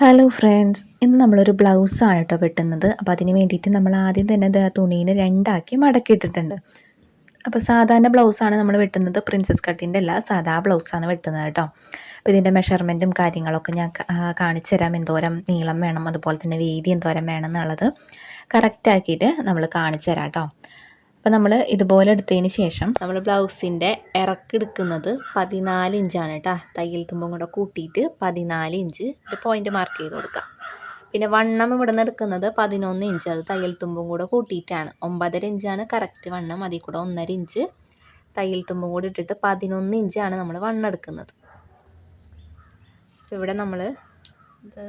Hello friends, ഇന്ന് നമ്മളൊരു ബ്ലൗസാണ് കേട്ടോ വെട്ടുന്നത്. അപ്പോൾ അതിന് വേണ്ടിയിട്ട് നമ്മൾ ആദ്യം തന്നെ തുണീനെ രണ്ടാക്കി മടക്കിയിട്ടിട്ടുണ്ട്. അപ്പോൾ സാധാരണ ബ്ലൗസാണ് നമ്മൾ വെട്ടുന്നത്, പ്രിൻസസ് കട്ടിൻ്റെ അല്ല, സാധാ ബ്ലൗസാണ് വെട്ടുന്നത് കേട്ടോ. അപ്പോൾ ഇതിൻ്റെ മെഷർമെൻറ്റും കാര്യങ്ങളൊക്കെ ഞാൻ കാണിച്ചു തരാം. എന്തോരം നീളം വേണം, അതുപോലെ തന്നെ വീതി എന്തോരം വേണം എന്നുള്ളത് കറക്റ്റാക്കിയിട്ട് നമ്മൾ കാണിച്ചു തരാം കേട്ടോ. അപ്പോൾ നമ്മൾ ഇതുപോലെ എടുത്തതിന് ശേഷം നമ്മൾ ബ്ലൗസിൻ്റെ ഇറക്കെടുക്കുന്നത് 14 ഇഞ്ചാണ് കേട്ടോ. തയ്യൽ തുമ്പും കൂടെ കൂട്ടിയിട്ട് 14 ഇഞ്ച് ഒരു പോയിൻ്റ് മാർക്ക് ചെയ്ത് കൊടുക്കാം. പിന്നെ വണ്ണം ഇവിടെ നിന്ന് എടുക്കുന്നത് 11 ഇഞ്ച്, അത് തയ്യൽ തുമ്പും കൂടെ കൂട്ടിയിട്ടാണ്. 9.5 ഇഞ്ചാണ് കറക്റ്റ് വണ്ണം, അതിൽ കൂടെ 1.5 ഇഞ്ച് തയ്യൽ തുമ്പും കൂടെ ഇട്ടിട്ട് 11 ഇഞ്ചാണ് നമ്മൾ വണ്ണം എടുക്കുന്നത്. ഇവിടെ നമ്മൾ ഇത്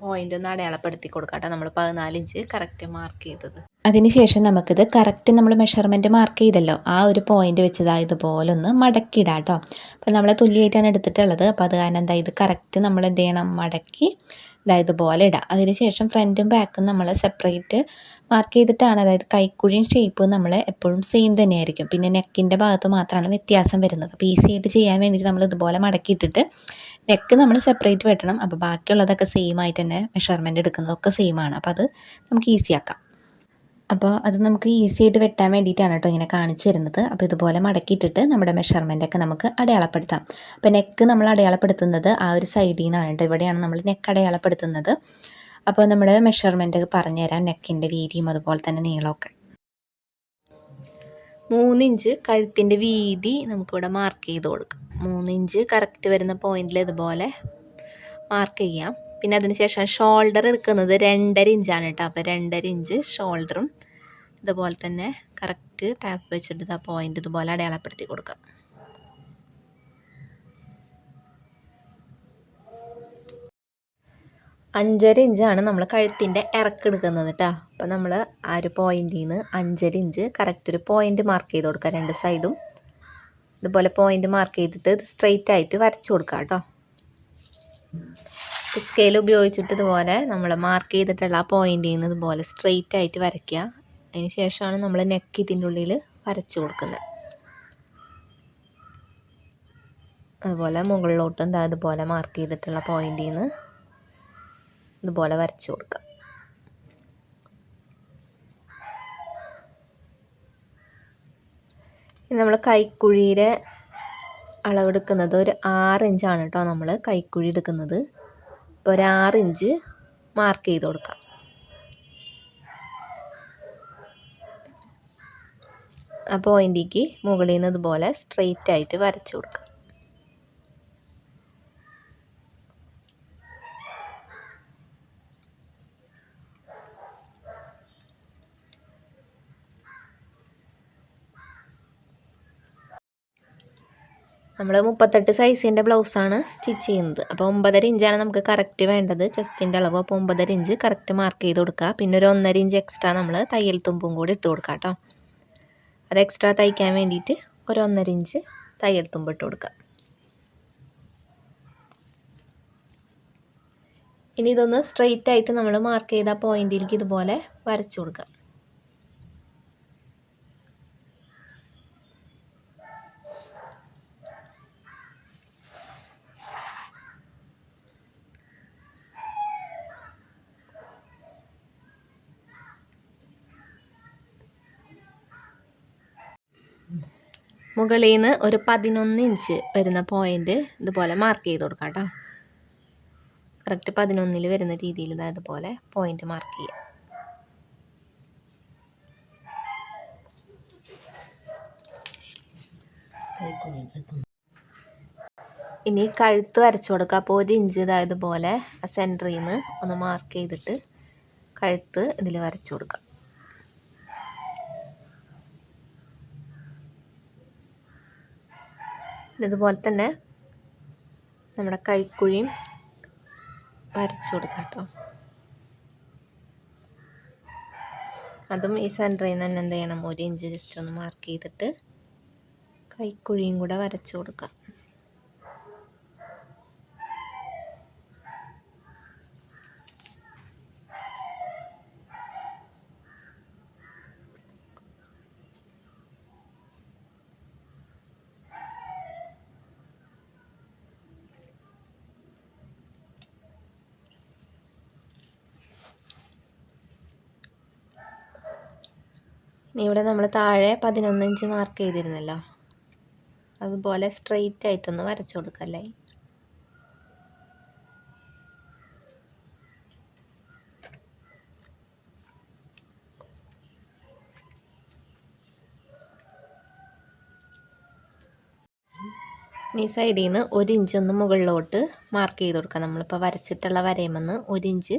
പോയിൻ്റ് ഒന്ന് അടയാളപ്പെടുത്തി കൊടുക്കാം കേട്ടോ. നമ്മൾ 14 ഇഞ്ച് കറക്റ്റ് മാർക്ക് ചെയ്തത്. അതിനുശേഷം നമുക്കിത് കറക്റ്റ് നമ്മൾ മെഷർമെൻറ്റ് മാർക്ക് ചെയ്തല്ലോ, ആ ഒരു പോയിൻ്റ് വെച്ചതാ ഇതുപോലെ ഒന്ന് മടക്കിയിടാം കേട്ടോ. അപ്പോൾ നമ്മൾ തുല്യമായിട്ടാണ് എടുത്തിട്ടുള്ളത്. അപ്പോൾ അത് കാരണം എന്താ ഇത് കറക്റ്റ് നമ്മൾ എന്ത് ചെയ്യണം, മടക്കി ഇതുപോലെ ഇടാം. അതിനുശേഷം ഫ്രണ്ടും ബാക്കും നമ്മൾ സെപ്പറേറ്റ് മാർക്ക് ചെയ്തിട്ടാണ്, അതായത് കൈക്കുഴിയും ഷേപ്പും നമ്മൾ എപ്പോഴും സെയിം തന്നെയായിരിക്കും. പിന്നെ നെക്കിൻ്റെ ഭാഗത്ത് മാത്രമാണ് വ്യത്യാസം വരുന്നത്. അപ്പോൾ ഈസി ആയിട്ട് ചെയ്യാൻ വേണ്ടിയിട്ട് നമ്മൾ ഇതുപോലെ മടക്കിയിട്ടിട്ട് നെക്ക് നമ്മൾ സെപ്പറേറ്റ് വെട്ടണം. അപ്പോൾ ബാക്കിയുള്ളതൊക്കെ സെയിം ആയിട്ട് തന്നെ മെഷർമെൻറ്റ് എടുക്കുന്നതൊക്കെ സെയിം ആണ്. അപ്പോൾ അത് നമുക്ക് ഈസി ആക്കാം. അപ്പോൾ അത് നമുക്ക് ഈസി ആയിട്ട് വെട്ടാൻ വേണ്ടിയിട്ടാണ് കേട്ടോ ഇങ്ങനെ കാണിച്ചു തരുന്നത്. അപ്പോൾ ഇതുപോലെ മടക്കിയിട്ടിട്ട് നമ്മുടെ മെഷർമെൻറ്റൊക്കെ നമുക്ക് അടയാളപ്പെടുത്താം. അപ്പോൾ നെക്ക് നമ്മൾ അടയാളപ്പെടുത്തുന്നത് ആ ഒരു സൈഡിൽ നിന്നാണ് കേട്ടോ. ഇവിടെയാണ് നമ്മൾ നെക്ക് അടയാളപ്പെടുത്തുന്നത്. അപ്പോൾ നമ്മുടെ മെഷർമെൻറ്റ് പറഞ്ഞുതരാം, നെക്കിൻ്റെ വീതിയും അതുപോലെ തന്നെ നീളമൊക്കെ. 3 ഇഞ്ച് കഴുത്തിൻ്റെ വീതി നമുക്കിവിടെ മാർക്ക് ചെയ്ത് കൊടുക്കാം. 3 ഇഞ്ച് കറക്റ്റ് വരുന്ന പോയിന്റിൽ ഇതുപോലെ മാർക്ക് ചെയ്യാം. പിന്നെ അതിനുശേഷം ഷോൾഡർ എടുക്കുന്നത് 2.5 ഇഞ്ചാണ് കേട്ടോ. അപ്പോൾ 2.5 ഇഞ്ച് ഷോൾഡറും ഇതുപോലെ തന്നെ കറക്റ്റ് ടാപ്പ് വെച്ചിട്ട് ആ പോയിന്റ് ഇതുപോലെ അടയാളപ്പെടുത്തി കൊടുക്കാം. അഞ്ചര ഇഞ്ചാണ് നമ്മൾ കഴുത്തിൻ്റെ ഇറക്കെടുക്കുന്നത് കേട്ടോ. അപ്പോൾ നമ്മൾ ആ ഒരു പോയിന്റിൽ നിന്ന് 5.5 ഇഞ്ച് കറക്റ്റ് ഒരു പോയിന്റ് മാർക്ക് ചെയ്ത് കൊടുക്കുക. രണ്ട് സൈഡും ഇതുപോലെ പോയിന്റ് മാർക്ക് ചെയ്തിട്ട് ഇത് സ്ട്രെയിറ്റ് ആയിട്ട് വരച്ചു കൊടുക്കുക കേട്ടോ. സ്കെയിൽ ഉപയോഗിച്ചിട്ട് ഇതുപോലെ നമ്മൾ മാർക്ക് ചെയ്തിട്ടുള്ള ആ പോയിന്റിൽ നിന്ന് ഇതുപോലെ സ്ട്രെയിറ്റ് ആയിട്ട് വരയ്ക്കുക. അതിന് ശേഷമാണ് നമ്മൾ നെക്ക് ഇതിൻ്റെ ഉള്ളിൽ വരച്ചു കൊടുക്കുന്നത്. അതുപോലെ മുകളിലോട്ടും ഇതുപോലെ മാർക്ക് ചെയ്തിട്ടുള്ള പോയിന്റിൽ നിന്ന് ഇതുപോലെ വരച്ചു കൊടുക്കുക. ഇനി നമ്മൾ കൈക്കുഴിയുടെ അളവെടുക്കുന്നത് ഒരു 6 ഇഞ്ചാണ് കേട്ടോ. നമ്മൾ കൈക്കുഴി എടുക്കുന്നത് ഇപ്പോൾ ഒരു 6 ഇഞ്ച് മാർക്ക് ചെയ്ത് കൊടുക്കാം. ആ പോയിന്റിലേക്ക് മുകളിൽ നിന്ന് ഇതുപോലെ സ്ട്രെയിറ്റ് ആയിട്ട് വരച്ചു കൊടുക്കുക. നമ്മൾ 38 സൈസിൻ്റെ ബ്ലൗസാണ് സ്റ്റിച്ച് ചെയ്യുന്നത്. അപ്പോൾ 9.5 ഇഞ്ചാണ് നമുക്ക് കറക്റ്റ് വേണ്ടത്, ചെസ്റ്റിൻ്റെ അളവ്. അപ്പോൾ 9.5 ഇഞ്ച് കറക്റ്റ് മാർക്ക് ചെയ്ത് കൊടുക്കുക. പിന്നെ ഒരു 1.5 ഇഞ്ച് എക്സ്ട്രാ നമ്മൾ തയ്യൽ തുമ്പും കൂടി ഇട്ട് കൊടുക്കുക കേട്ടോ. അത് എക്സ്ട്രാ തയ്ക്കാൻ വേണ്ടിയിട്ട് ഒരു 1.5 ഇഞ്ച് തയ്യൽ തുമ്പ് ഇട്ട് കൊടുക്കുക. ഇനി ഇതൊന്ന് സ്ട്രെയിറ്റ് ആയിട്ട് നമ്മൾ മാർക്ക് ചെയ്ത പോയിന്റിലേക്ക് ഇതുപോലെ വരച്ചു കൊടുക്കുക. മുകളിൽ നിന്ന് ഒരു 11 ഇഞ്ച് വരുന്ന പോയിന്റ് ഇതുപോലെ മാർക്ക് ചെയ്ത് കൊടുക്കാം കേട്ടോ. കറക്റ്റ് 11 വരുന്ന രീതിയിൽ ഇതുപോലെ പോയിന്റ് മാർക്ക് ചെയ്യാം. ഇനി കഴുത്ത് വരച്ചു കൊടുക്കുക. അപ്പോൾ 1 ഇഞ്ച് ഇതുപോലെ സെൻറ്ററിൽ നിന്ന് ഒന്ന് മാർക്ക് ചെയ്തിട്ട് കഴുത്ത് ഇതിൽ വരച്ചു കൊടുക്കുക. ഇതുപോലെ തന്നെ നമ്മുടെ കൈക്കുഴിയും വരച്ചു കൊടുക്കാം കേട്ടോ. അതും ഈ സെൻറ്ററിൽ നിന്ന് തന്നെ എന്ത് ചെയ്യണം, 1 ഇഞ്ച് ജസ്റ്റ് ഒന്ന് മാർക്ക് ചെയ്തിട്ട് കൈക്കുഴിയും കൂടെ വരച്ചു കൊടുക്കാം. ഇവിടെ നമ്മൾ താഴെ 11 ഇഞ്ച് മാർക്ക് ചെയ്തിരുന്നല്ലോ, അതുപോലെ സ്ട്രെയിറ്റ് ആയിട്ടൊന്ന് വരച്ചു കൊടുക്കല്ലേ. ഈ സൈഡിൽ നിന്ന് 1 ഇഞ്ച് ഒന്ന് മുകളിലോട്ട് മാർക്ക് ചെയ്ത് കൊടുക്കുക. നമ്മളിപ്പോൾ വരച്ചിട്ടുള്ള വരയുമെന്ന് 1 ഇഞ്ച്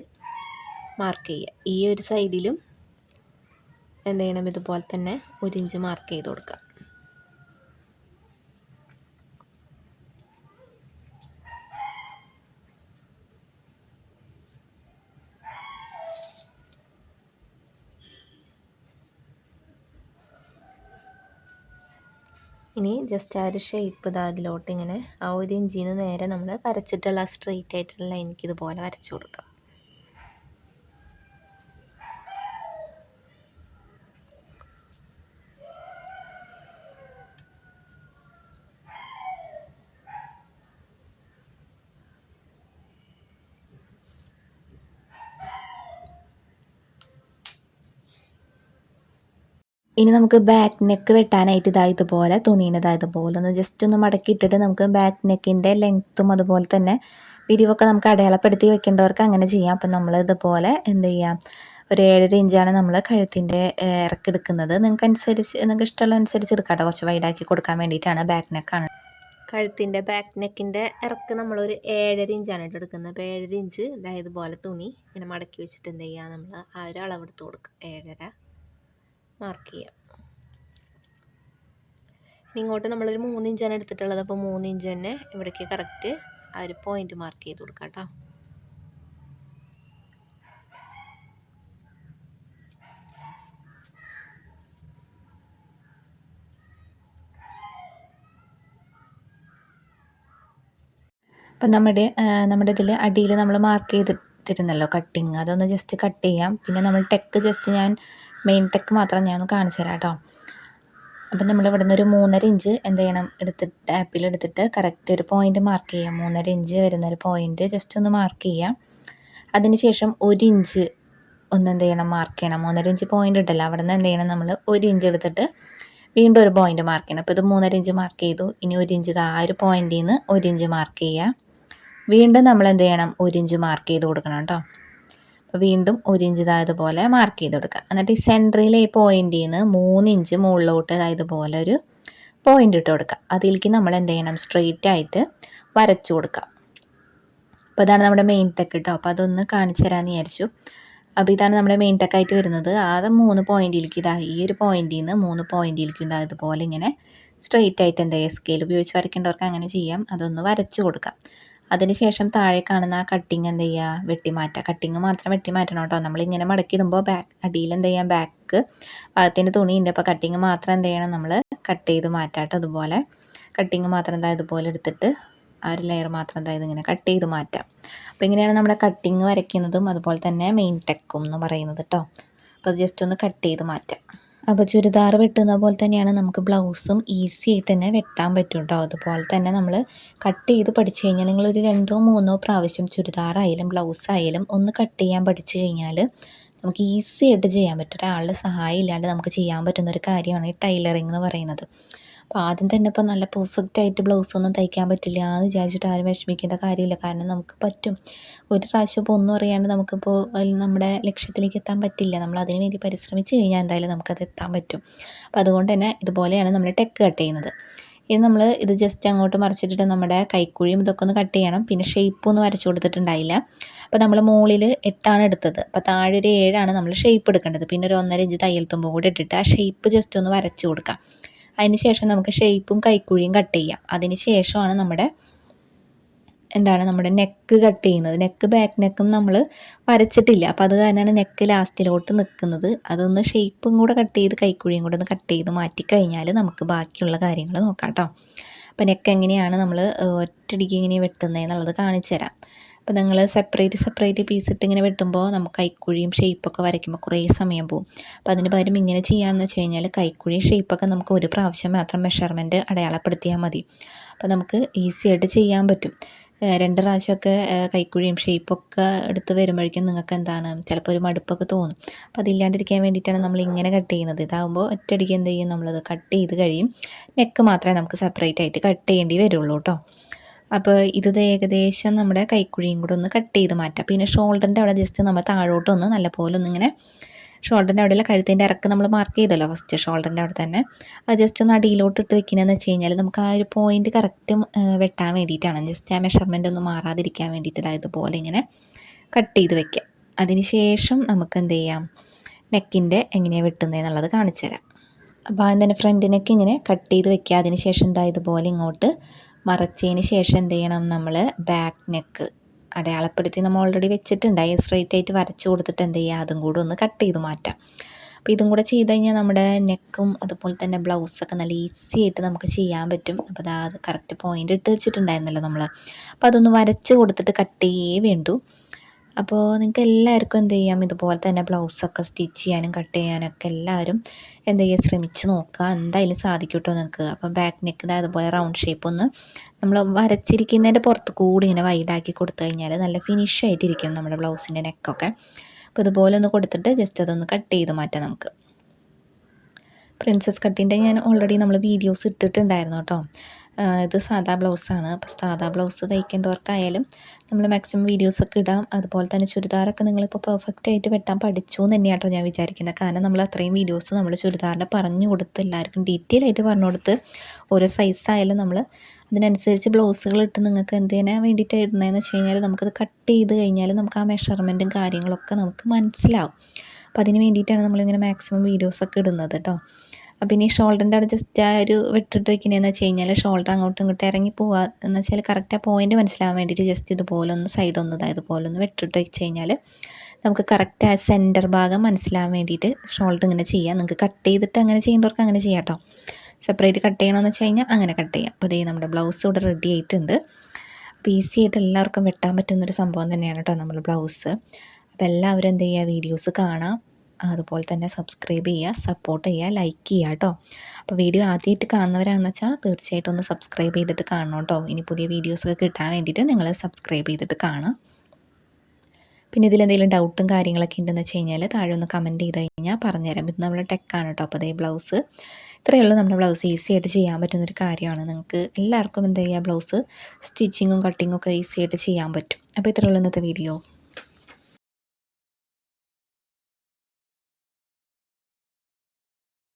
മാർക്ക് ചെയ്യുക. ഈ ഒരു സൈഡിലും എന്ത് ചെയ്യണം, ഇതുപോലെ തന്നെ 1 ഇഞ്ച് മാർക്ക് ചെയ്ത് കൊടുക്കുക. ഇനി ജസ്റ്റ് ആ ഒരു ഷേപ്പ് അതിലോട്ട് ഇങ്ങനെ ആ 1 ഇഞ്ചിൽ നിന്ന് നേരെ നമ്മൾ വരച്ചിട്ടുള്ള സ്ട്രെയിറ്റ് ആയിട്ടുള്ള ലൈനിക്ക് ഇതുപോലെ വരച്ചു കൊടുക്കാം. ഇനി നമുക്ക് ബാക്ക് നെക്ക് വെട്ടാനായിട്ട് ഇതുപോലെ തുണീനെ ഇതുപോലെ ഒന്ന് ജസ്റ്റ് ഒന്ന് മടക്കി ഇട്ടിട്ട് നമുക്ക് ബാക്ക് നെക്കിൻ്റെ ലെങ്ത്തും അതുപോലെ തന്നെ വിരിവൊക്കെ നമുക്ക് അടയാളപ്പെടുത്തി വെക്കേണ്ടവർക്ക് അങ്ങനെ ചെയ്യാം. അപ്പം നമ്മൾ ഇതുപോലെ എന്ത് ചെയ്യാം, ഒരു 7.5 ഇഞ്ചാണ് നമ്മൾ കഴുത്തിൻ്റെ ഇറക്കെടുക്കുന്നത്. നിങ്ങൾക്ക് ഇഷ്ടമുള്ള അനുസരിച്ച് എടുക്കാം കേട്ടോ. കുറച്ച് വൈഡാക്കി കൊടുക്കാൻ വേണ്ടിയിട്ടാണ്, ബാക്ക് നെക്കാണ്. കഴുത്തിൻ്റെ ബാക്ക് നെക്കിൻ്റെ ഇറക്ക് നമ്മളൊരു 7.5 ഇഞ്ചാണ് എടുക്കുന്നത്. അപ്പോൾ 7.5 ഇഞ്ച് ഇതുപോലെ തുണി ഇങ്ങനെ മടക്കി വെച്ചിട്ട് എന്ത് ചെയ്യുക, നമ്മൾ ആ ഒരു അളവെടുത്ത് കൊടുക്കുക. 7.5 മാർക്ക് ചെയ്യാം. ഇങ്ങോട്ട് നമ്മളൊരു 3 ഇഞ്ചാണ് എടുത്തിട്ടുള്ളത്. അപ്പോൾ 3 ഇഞ്ച് തന്നെ ഇവിടേക്ക് കറക്റ്റ് ആ ഒരു പോയിന്റ് മാർക്ക് ചെയ്ത് കൊടുക്കാം കേട്ടോ. അപ്പം നമ്മുടെ ഇതിൽ അടിയിൽ നമ്മൾ മാർക്ക് ചെയ്തിരുന്നല്ലോ കട്ടിങ്, അതൊന്ന് ജസ്റ്റ് കട്ട് ചെയ്യാം. പിന്നെ നമ്മൾ ടെക്ക് ജസ്റ്റ് ഞാൻ മെയിൻ ടെക്ക് മാത്രം ഞാൻ ഒന്ന് കാണിച്ചു തരാം കേട്ടോ. അപ്പം നമ്മൾ ഇവിടെ നിന്ന് ഒരു 3.5 ഇഞ്ച് എന്ത് ചെയ്യണം, ടാപ്പിലെടുത്തിട്ട് കറക്റ്റ് ഒരു പോയിന്റ് മാർക്ക് ചെയ്യാം. 3.5 ഇഞ്ച് വരുന്നൊരു പോയിന്റ് ജസ്റ്റ് ഒന്ന് മാർക്ക് ചെയ്യാം. അതിനുശേഷം 1 ഇഞ്ച് ഒന്ന് എന്ത് ചെയ്യണം, മാർക്ക് ചെയ്യണം. 3.5 ഇഞ്ച് പോയിന്റ് ഇട്ടല്ലോ, അവിടെ നിന്ന് എന്ത് ചെയ്യണം, നമ്മൾ 1 ഇഞ്ച് എടുത്തിട്ട് വീണ്ടും ഒരു പോയിന്റ് മാർക്ക് ചെയ്യണം. അപ്പോൾ ഇത് 3.5 ഇഞ്ച് മാർക്ക് ചെയ്തു. ഇനി 1 ഇഞ്ച് ആ ഒരു പോയിന്റിൽ നിന്ന് 1 ഇഞ്ച് മാർക്ക് ചെയ്യുക. വീണ്ടും നമ്മൾ എന്ത് ചെയ്യണം, 1 ഇഞ്ച് മാർക്ക് ചെയ്ത് കൊടുക്കണം കേട്ടോ. അപ്പോൾ വീണ്ടും 1 ഇഞ്ച് ഇതുപോലെ മാർക്ക് ചെയ്ത് കൊടുക്കുക. എന്നിട്ട് ഈ സെൻറ്ററിലെ ഈ പോയിന്റിൽ നിന്ന് 3 ഇഞ്ച് മുകളിലോട്ട് ഇതുപോലെ ഒരു പോയിന്റ് ഇട്ട് കൊടുക്കുക. അതിലേക്ക് നമ്മൾ എന്ത് ചെയ്യണം, സ്ട്രെയിറ്റ് ആയിട്ട് വരച്ചു കൊടുക്കുക. അപ്പോൾ ഇതാണ് നമ്മുടെ മെയിൻ ടെക്ക് കേട്ടോ. അപ്പോൾ അതൊന്ന് കാണിച്ചു തരാമെന്ന് വിചാരിച്ചു. അപ്പോൾ ഇതാണ് നമ്മുടെ മെയിൻ ടെക്കായിട്ട് വരുന്നത്. ആദ്യം 3 പോയിന്റിലേക്ക് ഈ ഒരു പോയിന്റിൽ നിന്ന് 3 പോയിന്റിലേക്കും ഇതുപോലെ ഇങ്ങനെ സ്ട്രെയിറ്റ് ആയിട്ട് എന്ത് ചെയ്യുക, സ്കെയിൽ ഉപയോഗിച്ച് വരയ്ക്കേണ്ടവർക്ക് അങ്ങനെ ചെയ്യാം. അതൊന്ന് വരച്ചു കൊടുക്കാം. അതിനുശേഷം താഴെ കാണുന്ന ആ കട്ടിങ് എന്ത് ചെയ്യുക, വെട്ടിമാറ്റുക. കട്ടിങ് മാത്രം വെട്ടിമാറ്റണം കേട്ടോ. നമ്മളിങ്ങനെ മടക്കിയിടുമ്പോൾ അടിയിൽ എന്ത് ചെയ്യാം, ബാക്ക് ഭാഗത്തിൻ്റെ തുണിയുണ്ട്. അപ്പോൾ കട്ടിങ് മാത്രം എന്ത് ചെയ്യണം, നമ്മൾ കട്ട് ചെയ്ത് മാറ്റാട്ടോ. അതുപോലെ കട്ടിങ് മാത്രം ഇതുപോലെ എടുത്തിട്ട് ആ ഒരു ലെയർ മാത്രം ഇങ്ങനെ കട്ട് ചെയ്ത് മാറ്റാം. അപ്പോൾ ഇങ്ങനെയാണ് നമ്മുടെ കട്ടിങ് വരയ്ക്കുന്നതും അതുപോലെ തന്നെ മെയിൻ ടെക്കും എന്ന് പറയുന്നത് കേട്ടോ. അപ്പോൾ അത് ജസ്റ്റ് ഒന്ന് കട്ട് ചെയ്ത് മാറ്റാം. അപ്പോൾ ചുരിദാർ വെട്ടുന്ന പോലെ തന്നെയാണ് നമുക്ക് ബ്ലൗസും ഈസി ആയിട്ട് തന്നെ വെട്ടാൻ പറ്റും കേട്ടോ. അതുപോലെ തന്നെ നമ്മൾ കട്ട് ചെയ്ത് പഠിച്ചു കഴിഞ്ഞാൽ നിങ്ങളൊരു 2-3 പ്രാവശ്യം ചുരിദാറായാലും ബ്ലൗസായാലും ഒന്ന് കട്ട് ചെയ്യാൻ പഠിച്ചു കഴിഞ്ഞാൽ നമുക്ക് ഈസി ആയിട്ട് ചെയ്യാൻ പറ്റും. ഒരാളുടെ സഹായം ഇല്ലാണ്ട് നമുക്ക് ചെയ്യാൻ പറ്റുന്നൊരു കാര്യമാണ് ഈ ടൈലറിങ് എന്ന് പറയുന്നത്. അപ്പോൾ ആദ്യം തന്നെ ഇപ്പോൾ നല്ല പെർഫെക്റ്റ് ആയിട്ട് ബ്ലൗസൊന്നും തയ്ക്കാൻ പറ്റില്ല എന്ന് വിചാരിച്ചിട്ട് ആരും വിഷമിക്കേണ്ട കാര്യമില്ല. കാരണം നമുക്ക് പറ്റും. ഒരു പ്രാവശ്യം ഇപ്പോൾ ഒന്നും അറിയാണ്ട് നമുക്കിപ്പോൾ നമ്മുടെ ലക്ഷ്യത്തിലേക്ക് എത്താൻ പറ്റില്ല. നമ്മൾ അതിന് വേണ്ടി പരിശ്രമിച്ച് കഴിഞ്ഞാൽ എന്തായാലും നമുക്കത് എത്താൻ പറ്റും. അപ്പോൾ അതുകൊണ്ട് തന്നെ ഇതുപോലെയാണ് നമ്മൾ ടെക്ക് കട്ട് ചെയ്യുന്നത്. ഇത് നമ്മൾ ഇത് ജസ്റ്റ് അങ്ങോട്ട് മറിച്ചിട്ടിട്ട് നമ്മുടെ കൈക്കുഴിയും ഇതൊക്കെ ഒന്ന് കട്ട് ചെയ്യണം. പിന്നെ ഷേപ്പൊന്നും വരച്ചു കൊടുത്തിട്ടുണ്ടായില്ല. അപ്പോൾ നമ്മൾ മുകളിൽ 8 എടുത്തത്. അപ്പോൾ താഴെ ഒരു 7 നമ്മൾ ഷേപ്പ് എടുക്കേണ്ടത്. പിന്നെ ഒരു 1.5 ഇഞ്ച് തയ്യൽ തുമ്പ് കൂടി ഇട്ടിട്ട് ആ ഷേപ്പ് ജസ്റ്റ് ഒന്ന് വരച്ചു കൊടുക്കാം. അതിന് ശേഷം നമുക്ക് ഷേപ്പും കൈക്കുഴിയും കട്ട് ചെയ്യാം. അതിന് ശേഷമാണ് നമ്മുടെ നെക്ക് കട്ട് ചെയ്യുന്നത്. നെക്ക് ബാക്ക് നെക്കും നമ്മൾ വരച്ചിട്ടില്ല. അപ്പോൾ അത് കാരണമാണ് നെക്ക് ലാസ്റ്റിലോട്ട് നിൽക്കുന്നത്. അതൊന്ന് ഷേപ്പും കൂടെ കട്ട് ചെയ്ത് കൈക്കുഴിയും കൂടെ ഒന്ന് കട്ട് ചെയ്ത് മാറ്റി കഴിഞ്ഞാൽ നമുക്ക് ബാക്കിയുള്ള കാര്യങ്ങൾ നോക്കാം കേട്ടോ. അപ്പോൾ നെക്ക് എങ്ങനെയാണ് നമ്മൾ ഒറ്റയടിക്ക് ഇങ്ങനെ വെട്ടുന്നത് എന്നുള്ളത് കാണിച്ചു തരാം. അപ്പോൾ നിങ്ങൾ സെപ്പറേറ്റ് പീസ് ഇട്ട് ഇങ്ങനെ വെട്ടുമ്പോൾ നമുക്ക് കൈക്കുഴിയും ഷേപ്പൊക്കെ വരയ്ക്കുമ്പോൾ കുറേ സമയം പോകും. അപ്പോൾ അതിന് പകരം ഇങ്ങനെ ചെയ്യാമെന്ന് വെച്ച് കഴിഞ്ഞാൽ കൈക്കുഴിയും ഷേപ്പൊക്കെ നമുക്ക് ഒരു പ്രാവശ്യം മാത്രം മെഷർമെൻറ്റ് അടയാളപ്പെടുത്തിയാൽ മതി. അപ്പോൾ നമുക്ക് ഈസി ആയിട്ട് ചെയ്യാൻ പറ്റും. 2 പ്രാവശ്യമൊക്കെ കൈക്കുഴിയും ഷേപ്പൊക്കെ എടുത്ത് വരുമ്പോഴേക്കും നിങ്ങൾക്ക് എന്താണ് ചിലപ്പോൾ ഒരു മടുപ്പൊക്കെ തോന്നും. അപ്പോൾ അതില്ലാണ്ടിരിക്കാൻ വേണ്ടിയിട്ടാണ് നമ്മളിങ്ങനെ കട്ട് ചെയ്യുന്നത്. ഇതാകുമ്പോൾ ഒറ്റയടിക്ക് എന്ത് ചെയ്യും, നമ്മളത് കട്ട് ചെയ്ത് കഴിയും. നെക്ക് മാത്രമേ നമുക്ക് സെപ്പറേറ്റ് ആയിട്ട് കട്ട് ചെയ്യേണ്ടി വരുള്ളൂ കേട്ടോ. അപ്പോൾ ഇത് ഏകദേശം നമ്മുടെ കൈക്കുഴിയും കൂടെ ഒന്ന് കട്ട് ചെയ്ത് മാറ്റാം. പിന്നെ ഷോൾഡറിൻ്റെ അവിടെ ജസ്റ്റ് നമ്മൾ താഴോട്ടൊന്ന് നല്ലപോലെ ഒന്നിങ്ങനെ ഷോൾഡറിൻ്റെ അവിടെയുള്ള കഴുത്തിൻ്റെ ഇറക്ക് നമ്മൾ മാർക്ക് ചെയ്തല്ലോ ഫസ്റ്റ് ഷോൾഡറിൻ്റെ അവിടെ തന്നെ. അത് ജസ്റ്റ് ഒന്ന് അടിയിലോട്ട് ഇട്ട് വെക്കുന്നതെന്ന് വെച്ച് കഴിഞ്ഞാൽ നമുക്ക് ആ ഒരു പോയിൻ്റ് കറക്റ്റ് വെട്ടാൻ വേണ്ടിയിട്ടാണ്. ജസ്റ്റ് ആ മെഷർമെൻ്റ് ഒന്നും മാറാതിരിക്കാൻ വേണ്ടിയിട്ട് ഇതുപോലെ ഇങ്ങനെ കട്ട് ചെയ്ത് വെക്കുക. അതിന് ശേഷം നമുക്ക് എന്ത് ചെയ്യാം, നെക്കിൻ്റെ എങ്ങനെയാണ് വെട്ടുന്നത് എന്നുള്ളത് കാണിച്ചു തരാം. അപ്പോൾ ആദ്യം തന്നെ ഫ്രണ്ട് നെക്ക് ഇങ്ങനെ കട്ട് ചെയ്ത് വെക്കുക. അതിന് ശേഷം ഇതുപോലെ ഇങ്ങോട്ട് മറച്ചതിന് ശേഷം എന്ത് ചെയ്യണം, നമ്മൾ ബാക്ക് നെക്ക് അടയാളപ്പെടുത്തി നമ്മൾ ഓൾറെഡി വെച്ചിട്ടുണ്ട്. സ്ട്രൈറ്റ് ആയിട്ട് വരച്ച് കൊടുത്തിട്ട് എന്ത് ചെയ്യുക, അതും കൂടെ ഒന്ന് കട്ട് ചെയ്ത് മാറ്റാം. അപ്പോൾ ഇതും കൂടെ ചെയ്ത് കഴിഞ്ഞാൽ നമ്മുടെ നെക്കും അതുപോലെ തന്നെ ബ്ലൗസൊക്കെ നല്ല ഈസി ആയിട്ട് നമുക്ക് ചെയ്യാൻ പറ്റും. അപ്പോൾ അത് കറക്റ്റ് പോയിൻ്റ് ഇട്ട് വെച്ചിട്ടുണ്ടായിരുന്നല്ലോ നമ്മൾ. അപ്പോൾ അതൊന്ന് വരച്ച് കൊടുത്തിട്ട് കട്ട് ചെയ്യേ വേണ്ടു. അപ്പോൾ നിങ്ങൾക്ക് എല്ലാവർക്കും എന്ത് ചെയ്യാം, ഇതുപോലെ തന്നെ ബ്ലൗസൊക്കെ സ്റ്റിച്ച് ചെയ്യാനും കട്ട് ചെയ്യാനൊക്കെ എല്ലാവരും എന്ത് ചെയ്യുക, ശ്രമിച്ച് നോക്കുക. എന്തായാലും സാധിക്കും കേട്ടോ നിങ്ങൾക്ക്. അപ്പോൾ ബാക്ക് നെക്ക് അതുപോലെ റൗണ്ട് ഷേപ്പ് ഒന്ന് നമ്മൾ വരച്ചിരിക്കുന്നതിൻ്റെ പുറത്ത് കൂടി ഇങ്ങനെ വൈഡാക്കി കൊടുത്തു കഴിഞ്ഞാൽ നല്ല ഫിനിഷ് ആയിട്ടിരിക്കും നമ്മുടെ ബ്ലൗസിൻ്റെ നെക്കൊക്കെ. അപ്പോൾ ഇതുപോലെ ഒന്ന് കൊടുത്തിട്ട് ജസ്റ്റ് അതൊന്ന് കട്ട് ചെയ്ത് മാറ്റാം നമുക്ക്. പ്രിൻസസ് കട്ടിൻ്റെ ഞാൻ ഓൾറെഡി നമ്മൾ വീഡിയോസ് ഇട്ടിട്ടുണ്ടായിരുന്നു കേട്ടോ. ഇത് സാധാ ബ്ലൗസാണ്. അപ്പോൾ സാധാ ബ്ലൗസ് തയ്ക്കേണ്ടവർക്കായാലും നമ്മൾ മാക്സിമം വീഡിയോസൊക്കെ ഇടാം. അതുപോലെ തന്നെ ചുരിദാറൊക്കെ നിങ്ങളിപ്പോൾ പെർഫെക്റ്റ് ആയിട്ട് വെട്ടാൻ പഠിച്ചു എന്ന് തന്നെയാണ് കേട്ടോ ഞാൻ വിചാരിക്കുന്നത്. കാരണം നമ്മൾ അത്രയും വീഡിയോസ് നമ്മൾ ചുരിദാറിൻ്റെ പറഞ്ഞു കൊടുത്ത് എല്ലാവർക്കും ഡീറ്റെയിൽ ആയിട്ട് പറഞ്ഞു കൊടുത്ത് ഓരോ സൈസായാലും നമ്മൾ അതിനനുസരിച്ച് ബ്ലൗസുകൾ ഇട്ട് നിങ്ങൾക്ക് എന്തിനാ വേണ്ടിയിട്ട് ഇടുന്നതെന്ന് വെച്ച് കഴിഞ്ഞാൽ നമുക്കത് കട്ട് ചെയ്ത് കഴിഞ്ഞാൽ നമുക്ക് ആ മെഷർമെൻറ്റും കാര്യങ്ങളൊക്കെ നമുക്ക് മനസ്സിലാവും. അപ്പോൾ അതിന് വേണ്ടിയിട്ടാണ് നമ്മളിങ്ങനെ മാക്സിമം വീഡിയോസൊക്കെ ഇടുന്നത് കേട്ടോ. അപ്പം ഇനി ഷോൾഡറിൻ്റെ അവിടെ ജസ്റ്റ് ആ ഒരു വെട്ടിട്ട് വയ്ക്കുന്നതെന്ന് വെച്ച് കഴിഞ്ഞാൽ ഷോൾഡർ അങ്ങോട്ടും ഇങ്ങോട്ടും ഇറങ്ങി പോവുക എന്ന് വെച്ചാൽ കറക്റ്റ് ആ പോയിൻ്റ് മനസ്സിലാവാൻ വേണ്ടിയിട്ട് ജസ്റ്റ് ഇതുപോലെ ഒന്ന് സൈഡ് ഒന്ന് ഇതുപോലെ ഒന്ന് വെട്ടിട്ട് വെച്ച് കഴിഞ്ഞാൽ നമുക്ക് കറക്റ്റ് ആ സെൻറ്റർ ഭാഗം മനസ്സിലാവാൻ വേണ്ടിയിട്ട് ഷോൾഡർ ഇങ്ങനെ ചെയ്യാം. നിങ്ങൾക്ക് കട്ട് ചെയ്തിട്ട് അങ്ങനെ ചെയ്യേണ്ടവർക്ക് അങ്ങനെ ചെയ്യാം കേട്ടോ. സെപ്പറേറ്റ് കട്ട് ചെയ്യണമെന്ന് വെച്ച് കഴിഞ്ഞാൽ അങ്ങനെ കട്ട് ചെയ്യാം. അപ്പോൾ ഇതേ നമ്മുടെ ബ്ലൗസ് ഇവിടെ റെഡി ആയിട്ടുണ്ട്. അപ്പോൾ ഈസി ആയിട്ട് എല്ലാവർക്കും വെട്ടാൻ പറ്റുന്നൊരു സംഭവം തന്നെയാണ് കേട്ടോ നമ്മൾ ബ്ലൗസ്. അപ്പോൾ എല്ലാവരും എന്ത് ചെയ്യുക, വീഡിയോസ് കാണാം, അതുപോലെ തന്നെ സബ്സ്ക്രൈബ് ചെയ്യുക, സപ്പോർട്ട് ചെയ്യുക, ലൈക്ക് ചെയ്യുക കേട്ടോ. അപ്പോൾ വീഡിയോ ആദ്യമായിട്ട് കാണുന്നവരാണെന്ന് വെച്ചാൽ തീർച്ചയായിട്ടും ഒന്ന് സബ്സ്ക്രൈബ് ചെയ്തിട്ട് കാണണം കേട്ടോ. ഇനി പുതിയ വീഡിയോസൊക്കെ കിട്ടാൻ വേണ്ടിയിട്ട് നിങ്ങൾ സബ്സ്ക്രൈബ് ചെയ്തിട്ട് കാണാം. പിന്നെ ഇതിലെന്തെങ്കിലും ഡൗട്ടും കാര്യങ്ങളൊക്കെ ഉണ്ടെന്ന് വെച്ച് കഴിഞ്ഞാൽ താഴെ ഒന്ന് കമൻറ്റ് ചെയ്ത് കഴിഞ്ഞാൽ പറഞ്ഞുതരാം. ഇത് നമ്മൾ ടെക്കാണ് കേട്ടോ. അപ്പോൾ അതേ ബ്ലൗസ് ഇത്രയേ ഉള്ളൂ. നമ്മുടെ ബ്ലൗസ് ഈസി ആയിട്ട് ചെയ്യാൻ പറ്റുന്നൊരു കാര്യമാണ്. നിങ്ങൾക്ക് എല്ലാവർക്കും എന്ത് ചെയ്യുക, ബ്ലൗസ് സ്റ്റിച്ചിങ്ങും കട്ടിങ്ങും ഒക്കെ ഈസി ആയിട്ട് ചെയ്യാൻ പറ്റും. അപ്പോൾ ഇത്രയേ ഉള്ളൂ ഇന്നത്തെ വീഡിയോ.